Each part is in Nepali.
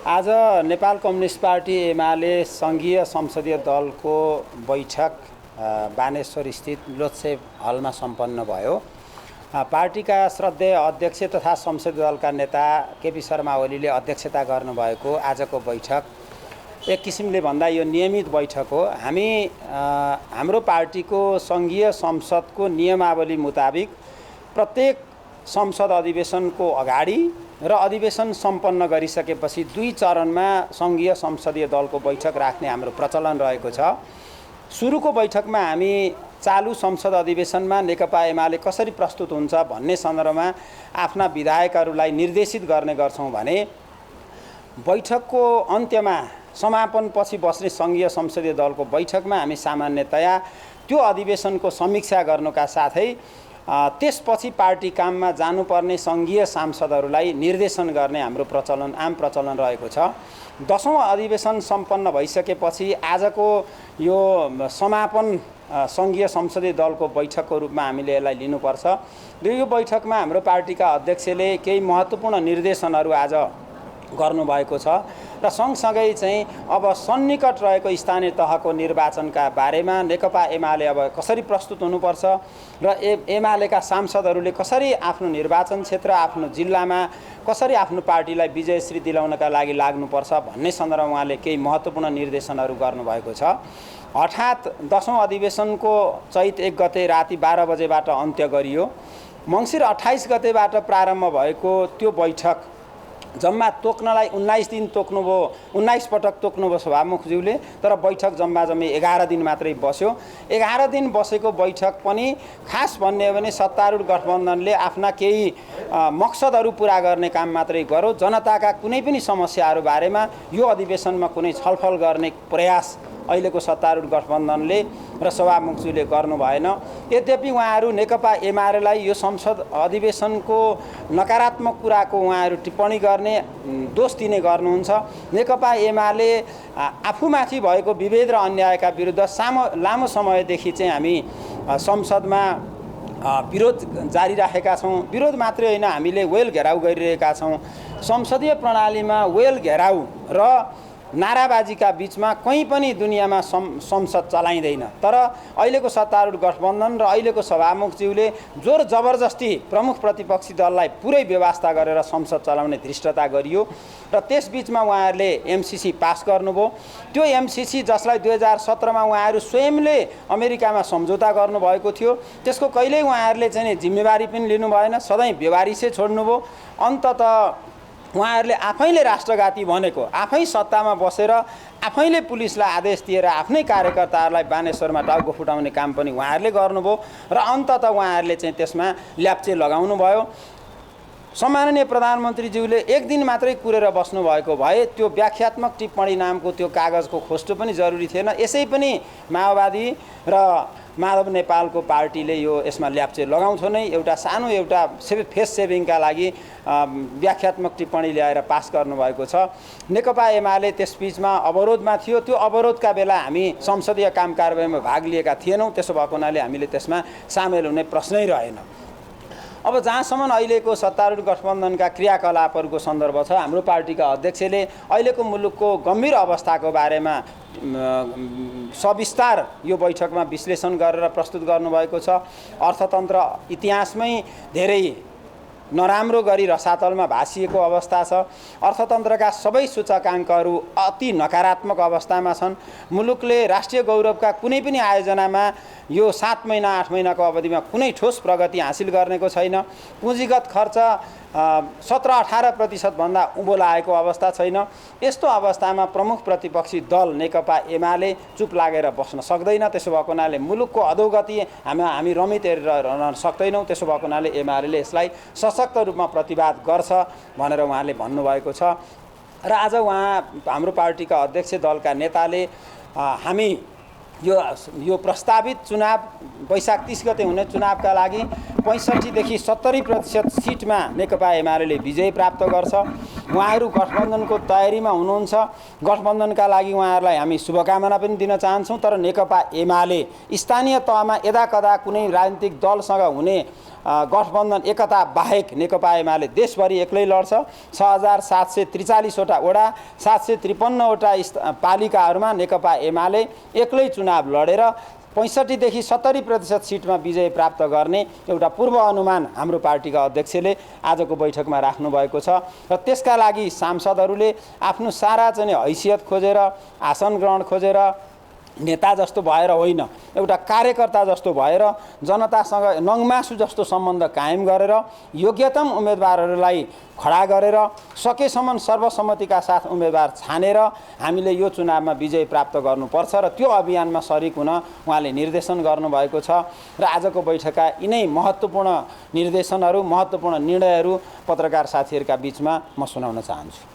आज नेपाल कम्युनिस्ट पार्टी एमाले सङ्घीय संसदीय दलको बैठक बानेश्वर स्थित लोकसेव हलमा सम्पन्न भयो। पार्टीका श्रद्धेय अध्यक्ष तथा संसदीय दलका नेता केपी शर्मा ओलीले अध्यक्षता गर्नुभएको आजको बैठक एक किसिमले भन्दा यो नियमित बैठक हो। हामी हाम्रो पार्टीको सङ्घीय संसदको नियमावली मुताबिक प्रत्येक संसद अधिवेशनको अगाडि र अधिवेशन सम्पन्न गरिसकेपछि 2 चरणमा सङ्घीय संसदीय दलको बैठक राख्ने हाम्रो प्रचलन रहेको छ। सुरुको बैठकमा हामी चालु संसद अधिवेशनमा नेकपा एमाले कसरी प्रस्तुत हुन्छ भन्ने सन्दर्भमा आफ्ना विधायकहरूलाई निर्देशित गर्ने गर्छौं भने बैठकको अन्त्यमा समापनपछि बस्ने सङ्घीय संसदीय दलको बैठकमा हामी सामान्यतया त्यो अधिवेशनको समीक्षा गर्नुका साथै त्यसपछि पार्टी काममा जानुपर्ने सङ्घीय सांसदहरूलाई निर्देशन गर्ने हाम्रो आम प्रचलन रहेको छ। 10औं अधिवेशन सम्पन्न भइसकेपछि आजको यो समापन सङ्घीय संसदीय दलको बैठकको रूपमा हामीले यसलाई लिनुपर्छ। यो बैठकमा हाम्रो पार्टीका अध्यक्षले केही महत्त्वपूर्ण निर्देशनहरू आज गर्नुभएको छ र सँगसँगै चाहिँ अब सन्निकट रहेको स्थानीय तहको निर्वाचनका बारेमा नेकपा एमाले अब कसरी प्रस्तुत हुनुपर्छ र एमालेका सांसदहरूले कसरी आफ्नो निर्वाचन क्षेत्र आफ्नो जिल्लामा कसरी आफ्नो पार्टीलाई विजयश्री दिलाउनका लागि लाग्नुपर्छ भन्ने सन्दर्भमा उहाँले केही महत्त्वपूर्ण निर्देशनहरू गर्नुभएको छ। अर्थात् 10औं अधिवेशनको चैत 1 गते राति 12 बजेबाट अन्त्य गरियो। मङ्सिर 28 गतेबाट प्रारम्भ भएको त्यो बैठक जम्मा तोक्नलाई 19 दिन तोक्नुभयो, 19 पटक तोक्नुभयो सभामुखज्यूले, तर बैठक जम्मी 11 दिन मात्रै बस्यो। 11 दिन बसेको बैठक पनि खास भन्ने हो भने सत्तारूढ गठबन्धनले आफ्ना केही मकसदहरू पूरा गर्ने काम मात्रै गर्यो। जनताका कुनै पनि समस्याहरू बारेमा यो अधिवेशनमा कुनै छलफल गर्ने प्रयास अहिलेको सत्तारूढ गठबन्धनले र सभामुखज्यूले गर्नु भएन। यद्यपि उहाँहरू नेकपा एमालेलाई यो संसद अधिवेशनको नकारात्मक कुराको उहाँहरू टिप्पणी गर्ने दोष दिने गर्नुहुन्छ। नेकपा एमाले आफूमाथि भएको विभेद र अन्यायका विरुद्ध लामो समयदेखि चाहिँ हामी संसदमा विरोध जारी राखेका छौँ। विरोध मात्रै होइन, हामीले वेल घेराउ गरिरहेका छौँ। संसदीय प्रणालीमा वेल घेराउ र नाराबाजीका बीचमा कहीँ पनि दुनियाँमा संसद चलाइँदैन। तर अहिलेको सत्तारूढ गठबन्धन र अहिलेको सभामुखज्यूले जोर जबरजस्ती प्रमुख प्रतिपक्षी दललाई पुरै व्यवस्था गरेर संसद चलाउने धृष्टता गरियो र त्यसबीचमा उहाँहरूले एमसीसी पास गर्नुभयो। त्यो एमसीसी जसलाई 2017मा उहाँहरू स्वयंले अमेरिकामा सम्झौता गर्नुभएको थियो, त्यसको कहिल्यै उहाँहरूले चाहिँ जिम्मेवारी पनि लिनु भएन, सधैँ बेवारिसै छोड्नुभयो। अन्ततः उहाँहरूले आफैले राष्ट्रघाती भनेको, आफै सत्तामा बसेर आफैले पुलिसलाई आदेश दिएर आफ्नै कार्यकर्ताहरूलाई बानेश्वरमा टाउको फुटाउने काम पनि उहाँहरूले गर्नुभयो र अन्ततः उहाँहरूले चाहिँ त्यसमा ल्याप्चे लगाउनु भयो। सम्माननीय प्रधानमन्त्रीज्यूले 1 दिन मात्रै कुरेर बस्नुभएको भए त्यो व्याख्यात्मक टिप्पणी नामको त्यो कागजको खोस्टो पनि जरुरी थिएन। यसै पनि माओवादी र माधव नेपालको पार्टीले यसमा ल्याप्चे लगाउँछ नै, एउटा सानो एउटा फेस सेभिङका लागि व्याख्यात्मक टिप्पणी ल्याएर पास गर्नुभएको छ। नेकपा एमाले त्यसबीचमा अवरोधमा थियो। त्यो अवरोधका बेला हामी संसदीय काम कारबाहीमा भाग लिएका थिएनौँ। त्यसो भएको हुनाले हामीले त्यसमा सामेल हुने प्रश्नै रहेन। अब जहाँसम्म अहिलेको सत्तारूढ गठबन्धनका क्रियाकलापहरूको सन्दर्भ छ, हाम्रो पार्टीका अध्यक्षले अहिलेको मुलुकको गम्भीर अवस्थाको बारेमा सविस्तार यो बैठकमा विश्लेषण गरेर प्रस्तुत गर्नुभएको छ। अर्थतन्त्र इतिहासमै धेरै नराम्रो गरी रसातलमा भासिएको अवस्था छ। अर्थतन्त्रका सबै सूचकाङ्कहरू अति नकारात्मक अवस्थामा छन्। मुलुकले राष्ट्रिय गौरवका कुनै पनि आयोजनामा यो 7 महिना 8 महिनाको अवधिमा कुनै ठोस प्रगति हासिल गर्नेको छैन। पुँजीगत खर्च 17-18% भन्दा उँभो लागेको अवस्था छैन। यस्तो अवस्थामा प्रमुख प्रतिपक्षी दल नेकपा एमाले चुप लागेर बस्न सक्दैन। त्यसो भएको हुनाले मुलुकको अधोगति हामी रमित रहन सक्दैनौँ। त्यसो भएको हुनाले एमाले यसलाई सशक्त रूपमा प्रतिवाद गर्छ भनेर उहाँले भन्नुभएको छ र आज हाम्रो पार्टीका अध्यक्ष दलका नेताले हामी यो प्रस्तावित चुनाव वैशाख 30 गते हुने चुनावका लागि 65 देखि 70% सिटमा नेकपा एमाले विजय प्राप्त गर्छ उहाँहरू गठबन्धनको तयारीमा हुनुहुन्छ। गठबन्धनका लागि उहाँहरूलाई हामी शुभकामना पनि दिन चाहन्छौँ। तर नेकपा एमाले स्थानीय तहमा यदाकदा कुनै राजनीतिक दलसँग हुने गठबन्धन एकता बाहेक नेकपा एमाले देशभरि एक्लै लड्छ। 6743वटा वडा 753वटा पालिकाहरूमा नेकपा एमाले एक्लै चुनाव लडेर 65 देखि 70% सिटमा विजय प्राप्त गर्ने एउटा पूर्व अनुमान हाम्रो पार्टीका अध्यक्षले आजको बैठकमा राख्नुभएको छ। र त्यसका लागि सांसदहरूले आफ्नो सारा चाहिँ हैसियत खोजेर, आसन ग्रहण खोजेर, नेता जस्तो भएर होइन, एउटा कार्यकर्ता जस्तो भएर जनतासँग नङमासु जस्तो सम्बन्ध कायम गरेर योग्यतम उम्मेदवारहरूलाई खडा गरेर सकेसम्म सर्वसम्मतिका साथ उम्मेदवार छानेर हामीले यो चुनावमा विजय प्राप्त गर्नुपर्छ र त्यो अभियानमा सरिक हुन उहाँले निर्देशन गर्नुभएको छ। र आजको बैठकका यिनै महत्त्वपूर्ण निर्देशनहरू, महत्त्वपूर्ण निर्णयहरू पत्रकार साथीहरूका बीचमा म सुनाउन चाहन्छु।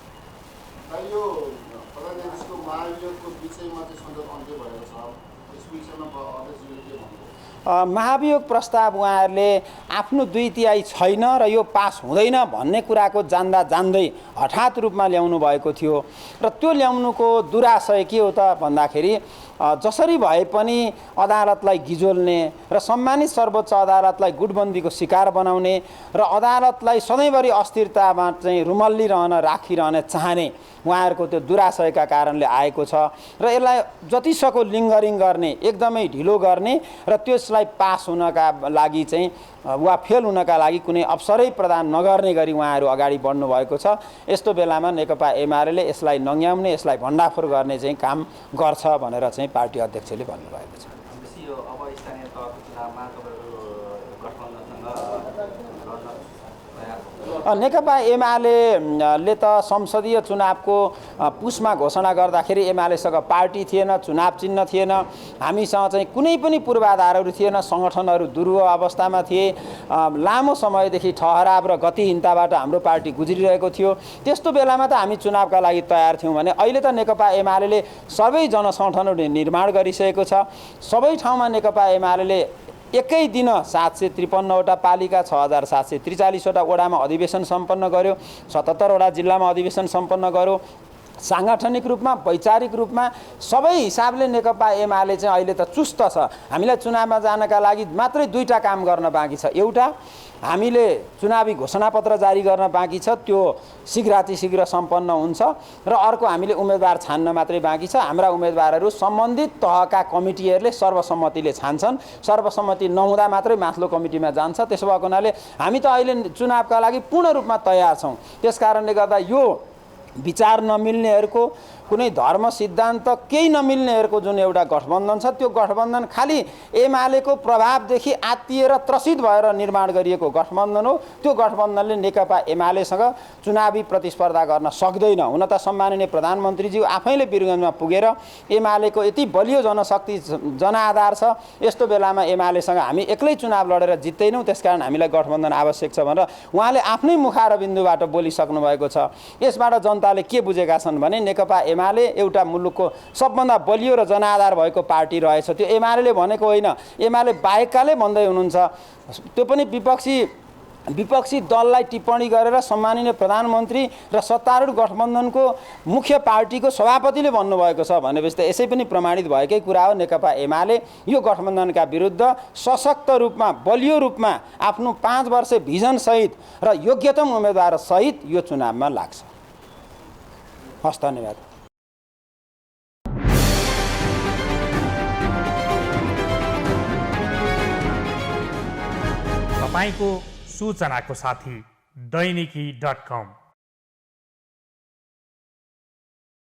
महाभियोग प्रस्ताव उहाँहरूले आफ्नो 2/3 छैन र यो पास हुँदैन भन्ने कुराको जान्दा जान्दै हठात रूपमा ल्याउनु भएको थियो। र त्यो ल्याउनुको दुराशय के हो त भन्दाखेरि जसरी भए पनि अदालतलाई गिजोल्ने र सम्मानित सर्वोच्च अदालतलाई गुटबन्दीको शिकार बनाउने र अदालतलाई सधैँभरि अस्थिरतामा चाहिँ रुमल्लिरहन राखिरहन चाहने उहाँहरूको त्यो दुराशयका कारणले आएको छ। र यसलाई जतिसक्दो लिङ्गरिङ गर्ने, एकदमै ढिलो गर्ने र त्यसलाई पास हुनका लागि चाहिँ वा फेल हुनका लागि कुनै अवसरै प्रदान नगर्ने गरी उहाँहरू अगाडि बढ्नु भएको छ। यस्तो बेलामा नेकपा एमाले यसलाई नङ्ग्याउने, यसलाई भण्डाफोर गर्ने चाहिँ काम गर्छ भनेर चाहिँ पार्टी अध्यक्षले भन्नुभएको छ। नेकपा एमाले त संसदीय चुनावको पुसमा घोषणा गर्दाखेरि एमालेसँग पार्टी थिएन, चुनाव चिन्ह थिएन, हामीसँग चाहिँ कुनै पनि पूर्वाधारहरू थिएन, सङ्गठनहरू दुर्व अवस्थामा थिए, लामो समयदेखि ठहराव र गतिहीनताबाट हाम्रो पार्टी गुज्रिरहेको थियो। त्यस्तो बेलामा त हामी चुनावका लागि तयार थियौँ भने अहिले त नेकपा एमाले सबै जनसङ्गठनहरू निर्माण गरिसकेको छ। सबै ठाउँमा नेकपा एमाले एकै दिन 753वटा पालिका 6743वटा वडामा अधिवेशन सम्पन्न गर्यो, 77वटा जिल्लामा अधिवेशन सम्पन्न गर्यो। सांगठनिक रूपमा, वैचारिक रूपमा सबै हिसाबले नेकपा एमाले चाहिँ अहिले त चुस्त छ। हामीलाई चुनावमा जानका लागि मात्रै 2टा काम गर्न बाँकी छ। एउटा, हामीले चुनावी घोषणापत्र जारी गर्न बाँकी छ, त्यो शीघ्रातिशीघ्र सम्पन्न हुन्छ। र अर्को, हामीले उम्मेदवार छान्न मात्रै बाँकी छ। हाम्रा उम्मेदवारहरू सम्बन्धित तहका कमिटीहरूले सर्वसम्मतिले छान्छन्, सर्वसम्मति नहुँदा मात्रै माथिल्लो कमिटीमा जान्छ। त्यसो भएको हुनाले हामी त अहिले चुनावका लागि पूर्ण रूपमा तयार छौँ। त्यसकारणले गर्दा यो विचार नमिल्नेहरूको, कुनै धर्म सिद्धान्त केही नमिल्नेहरूको जुन एउटा गठबन्धन छ, त्यो गठबन्धन खालि एमालेको प्रभावदेखि आत्तिएर त्रसित भएर निर्माण गरिएको गठबन्धन हो। त्यो गठबन्धनले नेकपा एमालेसँग चुनावी प्रतिस्पर्धा गर्न सक्दैन। हुन त सम्माननीय प्रधानमन्त्रीज्यू आफैले वीरगञ्जमा पुगेर एमालेको यति बलियो जनशक्ति, जनआधार छ, यस्तो बेलामा एमालेसँग हामी एक्लै चुनाव लडेर जित्दैनौँ, त्यसकारण हामीलाई गठबन्धन आवश्यक छ भनेर उहाँले आफ्नै मुखारबिन्दुबाट बोलिसक्नु भएको छ। यसबाट जनताले के बुझेका छन् भने नेकपा एमाले एउटा मुलुकको सबभन्दा बलियो र जनाधार भएको पार्टी रहेछ। त्यो एमाले भनेको होइन, एमाले बाहेककाले भन्दै हुनुहुन्छ। त्यो पनि विपक्षी दललाई टिप्पणी गरेर सम्माननीय प्रधानमन्त्री र सत्तारूढ गठबन्धनको मुख्य पार्टीको सभापतिले भन्नुभएको छ भनेपछि त यसै पनि प्रमाणित भएकै कुरा हो। नेकपा एमाले यो गठबन्धनका विरुद्ध सशक्त रूपमा, बलियो रूपमा आफ्नो 5 वर्ष भिजनसहित र योग्यतम उम्मेदवारसहित यो चुनावमा लाग्छ। हस्, धन्यवाद। तपाईको सूचनाको साथी दैनिकी.com